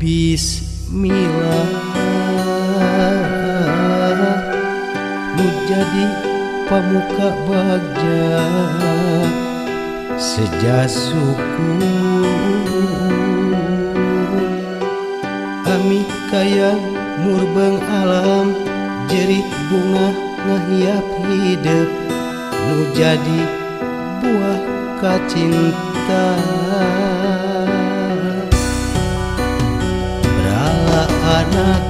Bismillah nu jadi pamuka bagja sejasuku ami kaya murbeng alam jerit bunga ngahiap hidup nu jadi buah kacinta berala anak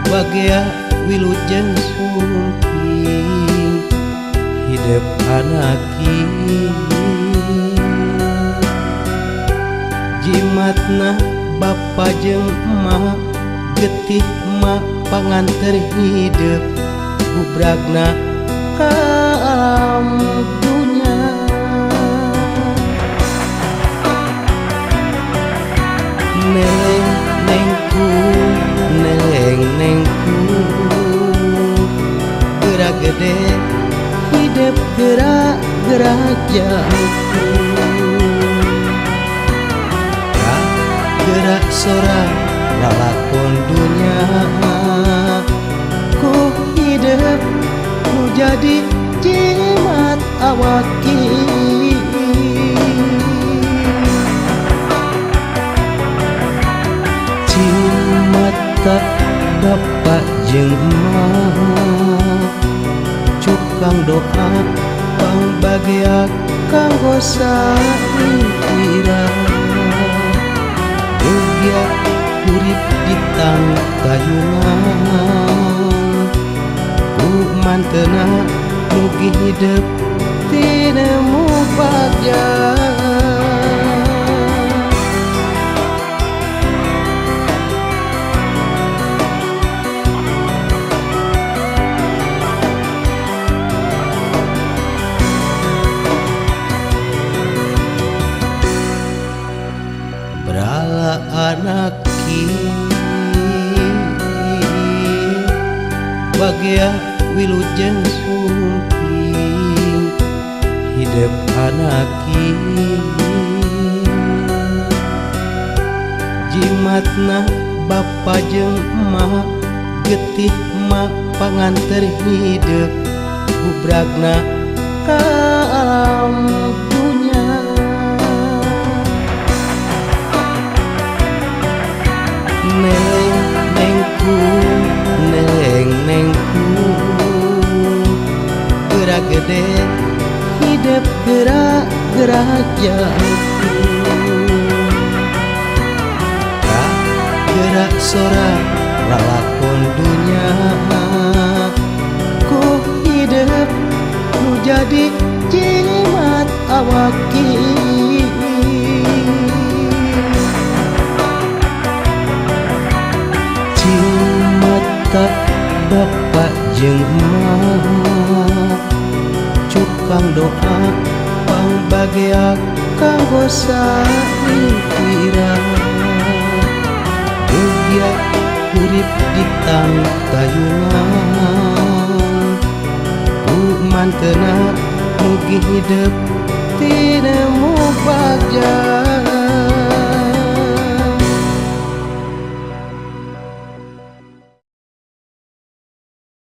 bagea wilujeng sumping hidup anak jimatna bapa jeung emak getih emak panganter hidup bubragna ka alam dunya neleng nengku neleng nengku gerak gede hidup gerak gerak jauhku gerak sorak lalakon dunya ku hidup ku jadi jimat awaki cimata bapak jeung emak cukang doa pangbagia kanggo sairah mugia urip di tangkayungan ku mantena mugi hidup tinemu bagja berala anak bagea wilujeng sumping hidup anak jimatna bapa jeung emak getih emak panganter hidup bubragna ka alam dunya neleng nengku neleng nengku gerak gede hidup gerak gerak jauhku gerak sorak lalakon dunya ku hidup ku jadi jimat awaki cimata bapak jeung emak cukang doa pangbagia kanggo sairah mugia urip di tangkayungan ku mantena mugi hidup tinemu bagja